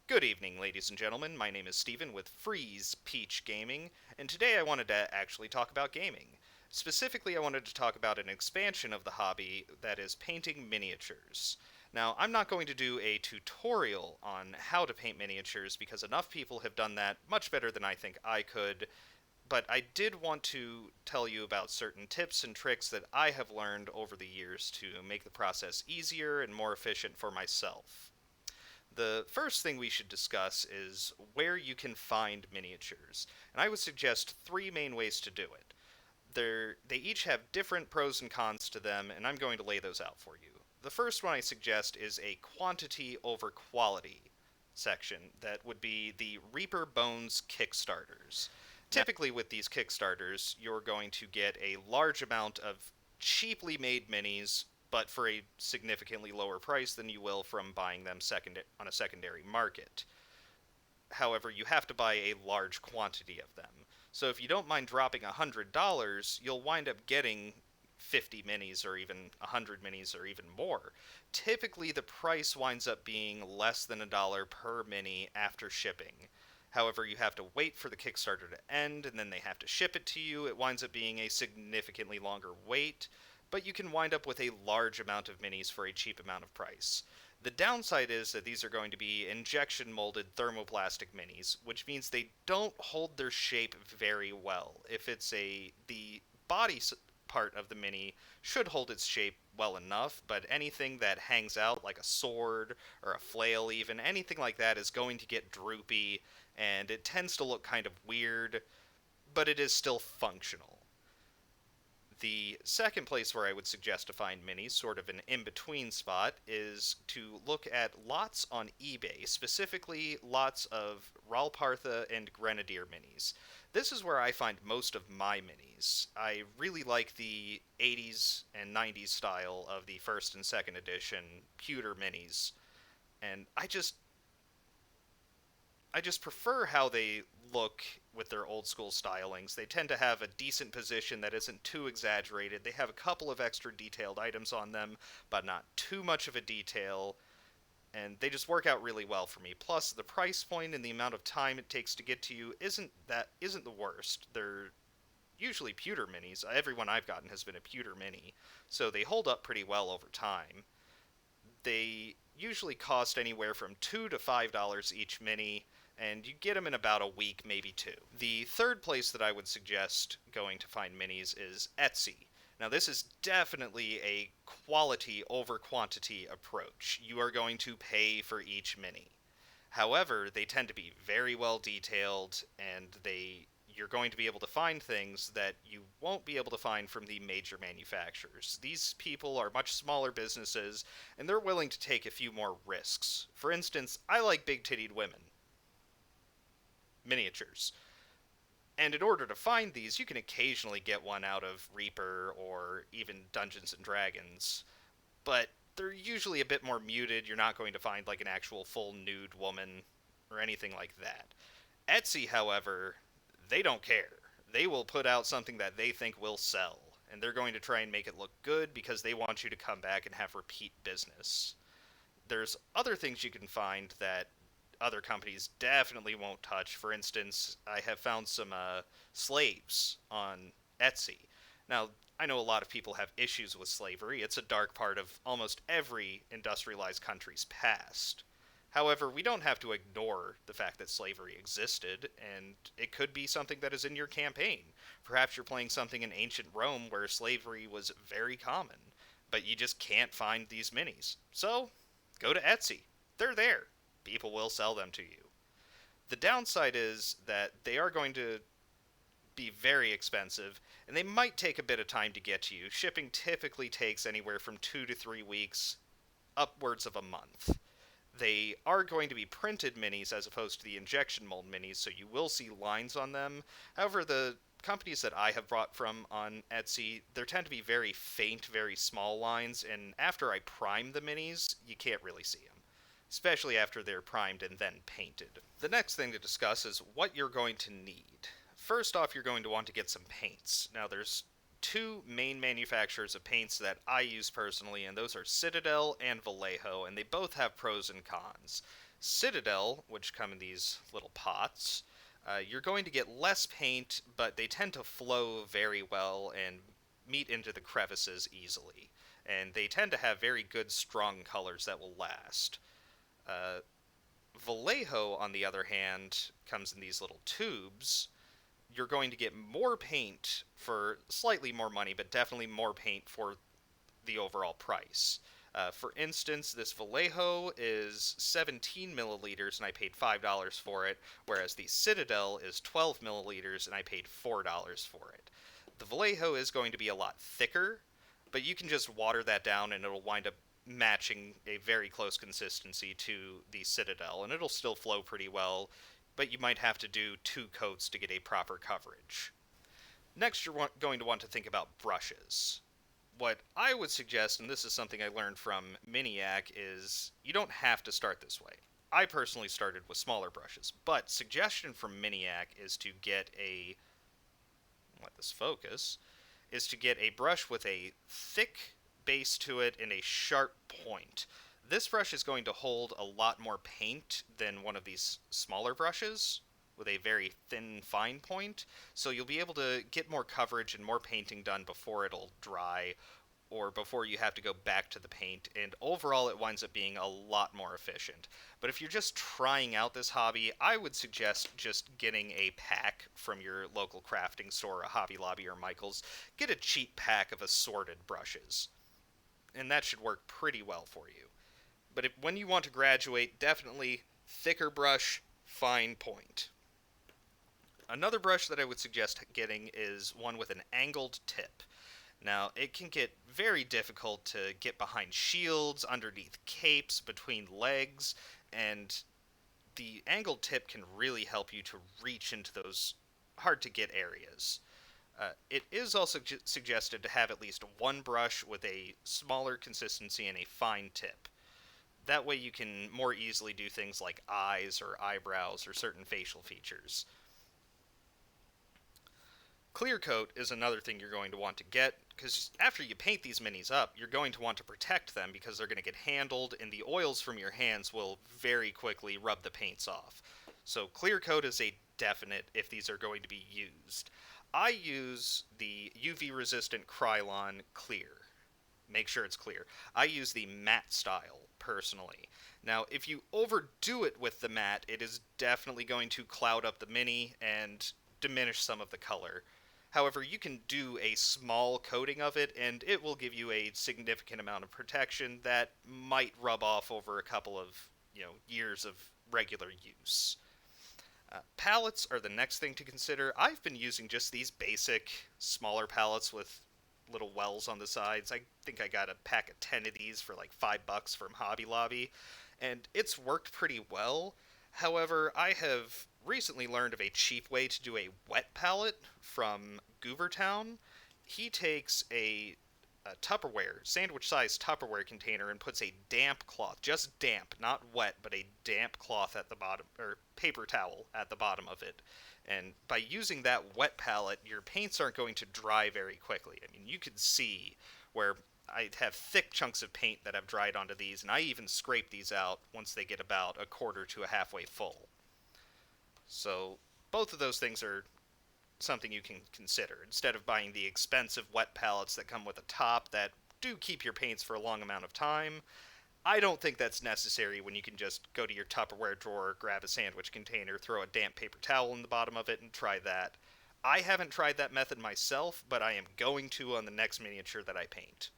Good evening, ladies and gentlemen. My name is Steven with Freeze Peach Gaming, and today I wanted to actually talk about gaming. Specifically, I wanted to talk about an expansion of the hobby that is painting miniatures. Now, I'm not going to do a tutorial on how to paint miniatures because enough people have done that much better than I think I could, but I did want to tell you about certain tips and tricks that I have learned over the years to make the process easier and more efficient for myself. The first thing we should discuss is where you can find miniatures, and I would suggest three main ways to do it. They each have different pros and cons to them, and I'm going to lay those out for you. The first one I suggest is a quantity over quality section that would be the Reaper Bones Kickstarters. Typically, with these Kickstarters, you're going to get a large amount of cheaply made minis, but for a significantly lower price than you will from buying them on a secondary market. However, you have to buy a large quantity of them. So if you don't mind dropping $100, you'll wind up getting 50 minis or even 100 minis or even more. Typically, the price winds up being less than $1 per mini after shipping. However, you have to wait for the Kickstarter to end, and then they have to ship it to you. It winds up being a significantly longer wait, but you can wind up with a large amount of minis for a cheap amount of price. The downside is that these are going to be injection molded thermoplastic minis, which means they don't hold their shape very well. If it's the body part of the mini should hold its shape well enough, but anything that hangs out like a sword or a flail even, anything like that is going to get droopy and it tends to look kind of weird, but it is still functional. The second place where I would suggest to find minis, sort of an in-between spot, is to look at lots on eBay, specifically lots of Ralpartha and Grenadier minis. This is where I find most of my minis. I really like the 80s and 90s style of the first and second edition pewter minis, and I just prefer how they look with their old school stylings. They tend to have a decent position that isn't too exaggerated. They have a couple of extra detailed items on them, but not too much of a detail, and they just work out really well for me. Plus, the price point and the amount of time it takes to get to you isn't the worst. They're usually pewter minis. Every one I've gotten has been a pewter mini, so they hold up pretty well over time. They usually cost anywhere from $2 to $5 each mini, and you get them in about a week, maybe two. The third place that I would suggest going to find minis is Etsy. Now, this is definitely a quality over quantity approach. You are going to pay for each mini. However, they tend to be very well detailed, and you're going to be able to find things that you won't be able to find from the major manufacturers. These people are much smaller businesses, and they're willing to take a few more risks. For instance, I like big-tittied women miniatures. And in order to find these, you can occasionally get one out of Reaper or even Dungeons and Dragons, but they're usually a bit more muted. You're not going to find like an actual full nude woman or anything like that. Etsy, however, they don't care. They will put out something that they think will sell, and they're going to try and make it look good because they want you to come back and have repeat business. There's other things you can find that other companies definitely won't touch. For instance, I have found some slaves on Etsy. Now, I know a lot of people have issues with slavery. It's a dark part of almost every industrialized country's past. However, we don't have to ignore the fact that slavery existed, and it could be something that is in your campaign. Perhaps you're playing something in ancient Rome where slavery was very common, but you just can't find these minis. So, go to Etsy. They're there. People will sell them to you. The downside is that they are going to be very expensive, and they might take a bit of time to get to you. Shipping typically takes anywhere from 2 to 3 weeks, upwards of a month. They are going to be printed minis as opposed to the injection mold minis, so you will see lines on them. However, the companies that I have bought from on Etsy, there tend to be very faint, very small lines, and after I prime the minis, you can't really see them, especially after they're primed and then painted. The next thing to discuss is what you're going to need. First off, you're going to want to get some paints. Now, there's two main manufacturers of paints that I use personally, and those are Citadel and Vallejo, and they both have pros and cons. Citadel, which come in these little pots, you're going to get less paint, but they tend to flow very well and meet into the crevices easily. And they tend to have very good, strong colors that will last. Uh, Vallejo, on the other hand, comes in these little tubes. You're going to get more paint for slightly more money, but definitely more paint for the overall price. For instance, this Vallejo is 17 milliliters and I paid $5 for it, whereas the Citadel is 12 milliliters and I paid $4 for it. The Vallejo is going to be a lot thicker, but you can just water that down and it'll wind up matching a very close consistency to the Citadel, and it'll still flow pretty well, but you might have to do 2 coats to get a proper coverage. Next, you're going to want to think about brushes. What I would suggest, and this is something I learned from Miniac, is you don't have to start this way. I personally started with smaller brushes, but suggestion from Miniac is to get a, let this focus, is to get a brush with a thick base to it and a sharp point. This brush is going to hold a lot more paint than one of these smaller brushes with a very thin, fine point, so you'll be able to get more coverage and more painting done before it'll dry or before you have to go back to the paint, and overall it winds up being a lot more efficient. But if you're just trying out this hobby, I would suggest just getting a pack from your local crafting store, a Hobby Lobby or Michael's. Get a cheap pack of assorted brushes, and that should work pretty well for you. But when you want to graduate, definitely thicker brush, fine point. Another brush that I would suggest getting is one with an angled tip. Now, it can get very difficult to get behind shields, underneath capes, between legs, and the angled tip can really help you to reach into those hard to get areas. It is also suggested to have at least one brush with a smaller consistency and a fine tip. That way you can more easily do things like eyes or eyebrows or certain facial features. Clear coat is another thing you're going to want to get, because after you paint these minis up, you're going to want to protect them because they're going to get handled and the oils from your hands will very quickly rub the paints off. So clear coat is a definite if these are going to be used. I use the UV resistant Krylon Clear. Make sure it's clear. I use the matte style personally. Now, if you overdo it with the matte, it is definitely going to cloud up the mini and diminish some of the color. However, you can do a small coating of it, and it will give you a significant amount of protection that might rub off over a couple of, years of regular use. Palettes are the next thing to consider. I've been using just these basic, smaller palettes with little wells on the sides. I think I got a pack of 10 of these for like $5 from Hobby Lobby, and it's worked pretty well. However, I have recently learned of a cheap way to do a wet palette from Goovertown. He takes a Tupperware, sandwich-sized Tupperware container and puts a damp cloth, just damp, not wet, but a damp cloth at the bottom, or paper towel at the bottom of it. And by using that wet palette, your paints aren't going to dry very quickly. I mean, you can see where I have thick chunks of paint that have dried onto these, and I even scrape these out once they get about a quarter to a halfway full. So both of those things are something you can consider, instead of buying the expensive wet palettes that come with a top that do keep your paints for a long amount of time. I don't think that's necessary when you can just go to your Tupperware drawer, grab a sandwich container, throw a damp paper towel in the bottom of it, and try that. I haven't tried that method myself, but I am going to on the next miniature that I paint.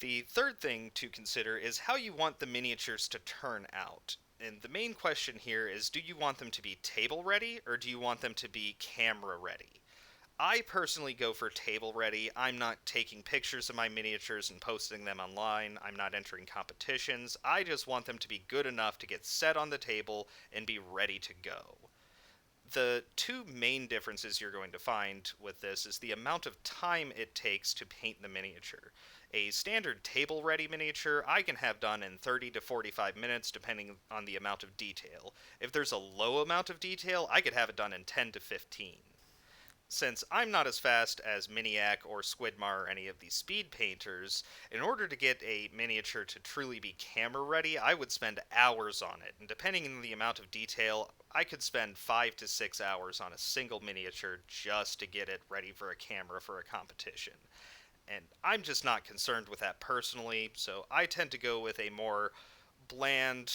The third thing to consider is how you want the miniatures to turn out. And the main question here is, do you want them to be table ready or do you want them to be camera ready? I personally go for table ready. I'm not taking pictures of my miniatures and posting them online. I'm not entering competitions. I just want them to be good enough to get set on the table and be ready to go. The two main differences you're going to find with this is the amount of time it takes to paint the miniature. A standard table-ready miniature I can have done in 30 to 45 minutes depending on the amount of detail. If there's a low amount of detail, I could have it done in 10 to 15. Since I'm not as fast as Miniac or Squidmar or any of these speed painters, in order to get a miniature to truly be camera ready, I would spend hours on it. And depending on the amount of detail, I could spend 5 to 6 hours on a single miniature just to get it ready for a camera for a competition. And I'm just not concerned with that personally, so I tend to go with a more bland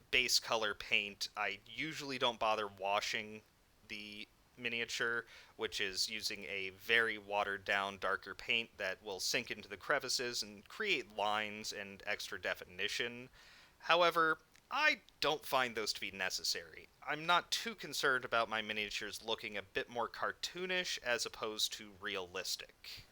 base color paint. I usually don't bother washing the miniature, which is using a very watered down darker paint that will sink into the crevices and create lines and extra definition. However, I don't find those to be necessary. I'm not too concerned about my miniatures looking a bit more cartoonish as opposed to realistic.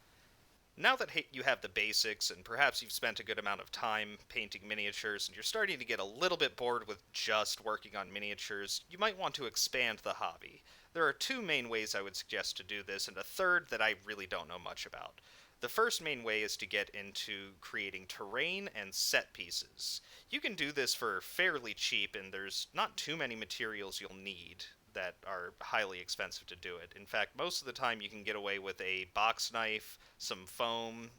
Now that you have the basics, and perhaps you've spent a good amount of time painting miniatures, and you're starting to get a little bit bored with just working on miniatures, you might want to expand the hobby. There are two main ways I would suggest to do this, and a third that I really don't know much about. The first main way is to get into creating terrain and set pieces. You can do this for fairly cheap, and there's not too many materials you'll need that are highly expensive to do it. In fact, most of the time you can get away with a box knife, some foam.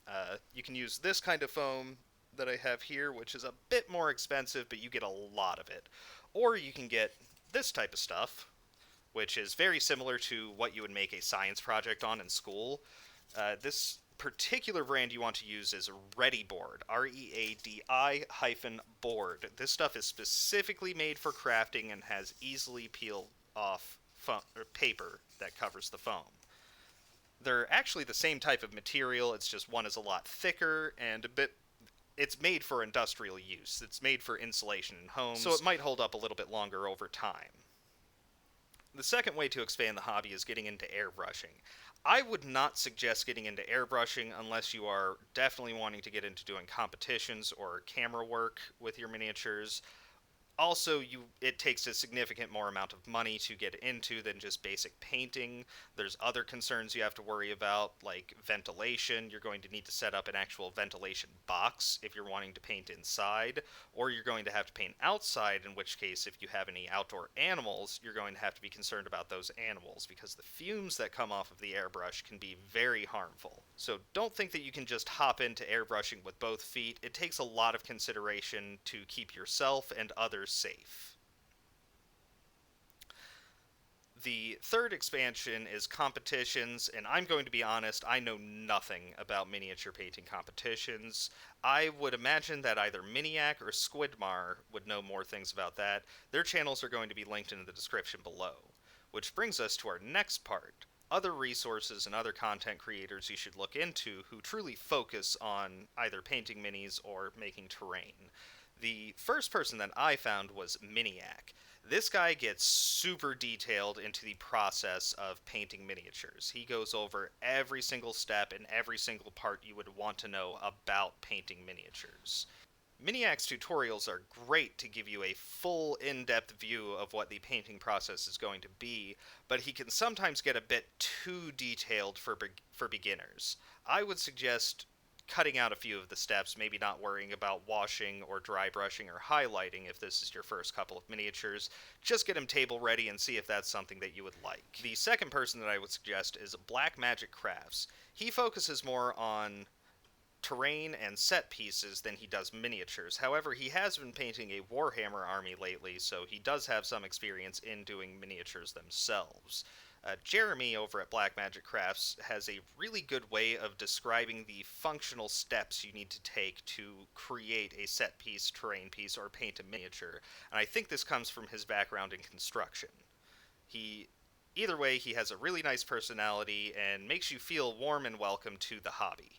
You can use this kind of foam that I have here, which is a bit more expensive, but you get a lot of it. Or you can get this type of stuff, which is very similar to what you would make a science project on in school. This particular brand you want to use is Ready Board, READI hyphen board. This stuff is specifically made for crafting and has easily peel off paper that covers the foam. They're actually the same type of material, it's just one is a lot thicker and a bit. It's made for industrial use. It's made for insulation in homes, so it might hold up a little bit longer over time. The second way to expand the hobby is getting into airbrushing. I would not suggest getting into airbrushing unless you are definitely wanting to get into doing competitions or camera work with your miniatures. Also, it takes a significant more amount of money to get into than just basic painting. There's other concerns you have to worry about, like ventilation. You're going to need to set up an actual ventilation box if you're wanting to paint inside, or you're going to have to paint outside, in which case, if you have any outdoor animals, you're going to have to be concerned about those animals, because the fumes that come off of the airbrush can be very harmful. So don't think that you can just hop into airbrushing with both feet. It takes a lot of consideration to keep yourself and others safe. The third expansion is competitions, and I'm going to be honest, I know nothing about miniature painting competitions. I would imagine that either Miniac or Squidmar would know more things about that. Their channels are going to be linked in the description below. Which brings us to our next part. Other resources and other content creators you should look into who truly focus on either painting minis or making terrain. The first person that I found was Miniac. This guy gets super detailed into the process of painting miniatures. He goes over every single step and every single part you would want to know about painting miniatures. Miniac's tutorials are great to give you a full, in-depth view of what the painting process is going to be, but he can sometimes get a bit too detailed for beginners. I would suggest cutting out a few of the steps, maybe not worrying about washing or dry brushing or highlighting if this is your first couple of miniatures. Just get them table ready and see if that's something that you would like. The second person that I would suggest is Black Magic Crafts. He focuses more on terrain and set pieces than he does miniatures. However, he has been painting a Warhammer army lately, so he does have some experience in doing miniatures themselves. Jeremy over at Black Magic Crafts has a really good way of describing the functional steps you need to take to create a set piece, terrain piece, or paint a miniature, and I think this comes from his background in construction. Either way, he has a really nice personality and makes you feel warm and welcome to the hobby.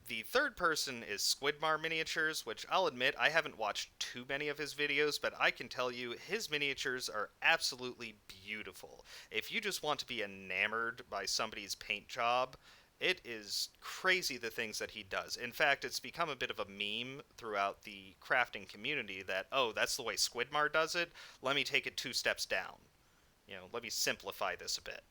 The third person is Squidmar Miniatures, which I'll admit I haven't watched too many of his videos, but I can tell you his miniatures are absolutely beautiful. If you just want to be enamored by somebody's paint job, it is crazy the things that he does. In fact, it's become a bit of a meme throughout the crafting community that, oh, that's the way Squidmar does it, let me take it 2 steps down. Let me simplify this a bit.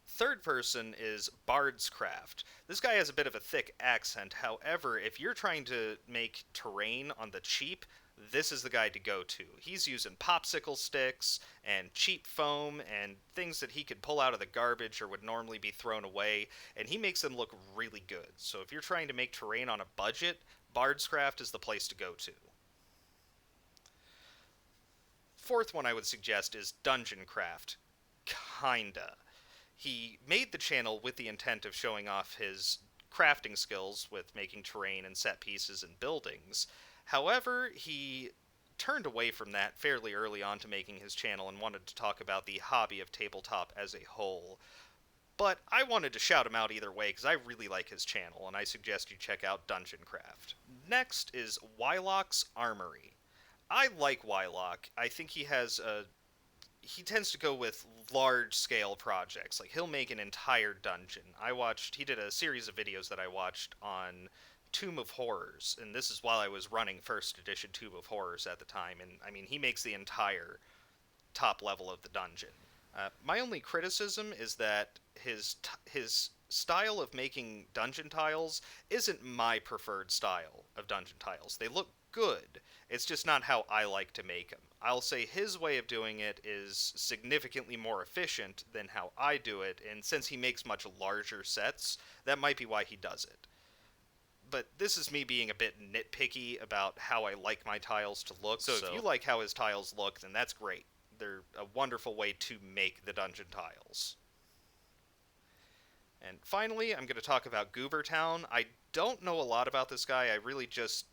Third person is Bard's Craft. This guy has a bit of a thick accent, however, if you're trying to make terrain on the cheap, this is the guy to go to. He's using popsicle sticks and cheap foam and things that he could pull out of the garbage or would normally be thrown away, and he makes them look really good. So if you're trying to make terrain on a budget, Bard's Craft is the place to go to. Fourth one I would suggest is Dungeon Craft. Kinda. He made the channel with the intent of showing off his crafting skills with making terrain and set pieces and buildings. However, he turned away from that fairly early on to making his channel and wanted to talk about the hobby of tabletop as a whole. But I wanted to shout him out either way because I really like his channel, and I suggest you check out Dungeon Craft. Next is Wylock's Armory. I like Wylock. I think he tends to go with large scale projects. Like, he'll make an entire dungeon. He did a series of videos that I watched on Tomb of Horrors, and this is while I was running first edition Tomb of Horrors at the time, and I mean, he makes the entire top level of the dungeon. My only criticism is that his style of making dungeon tiles isn't my preferred style of dungeon tiles. They look good. It's just not how I like to make them. I'll say his way of doing it is significantly more efficient than how I do it, and since he makes much larger sets, that might be why he does it. But this is me being a bit nitpicky about how I like my tiles to look, so if you like how his tiles look, then that's great. They're a wonderful way to make the dungeon tiles. And finally, I'm going to talk about Goobertown. I don't know a lot about this guy. I really just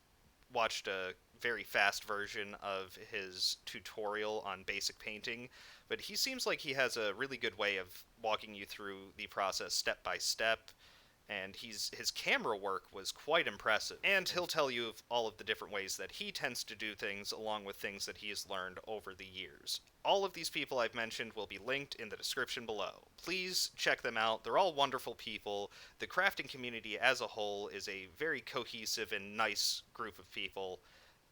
watched a very fast version of his tutorial on basic painting, but he seems like he has a really good way of walking you through the process step by step, and his camera work was quite impressive. And he'll tell you of all of the different ways that he tends to do things, along with things that he has learned over the years. All of these people I've mentioned will be linked in the description below. Please check them out. They're all wonderful people. The crafting community as a whole is a very cohesive and nice group of people,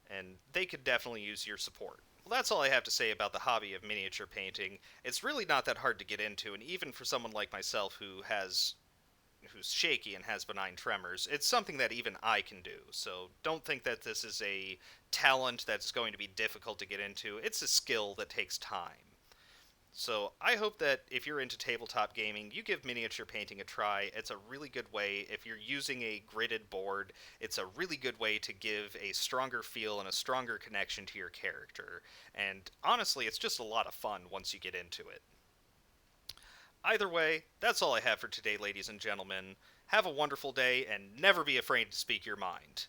and they could definitely use your support. Well, that's all I have to say about the hobby of miniature painting. It's really not that hard to get into, and even for someone like myself who's shaky and has benign tremors, it's something that even I can do. So don't think that this is a talent that's going to be difficult to get into. It's a skill that takes time. So I hope that if you're into tabletop gaming, you give miniature painting a try. It's a really good way. If you're using a gridded board, it's a really good way to give a stronger feel and a stronger connection to your character. And honestly, it's just a lot of fun once you get into it. Either way, that's all I have for today, ladies and gentlemen. Have a wonderful day, and never be afraid to speak your mind.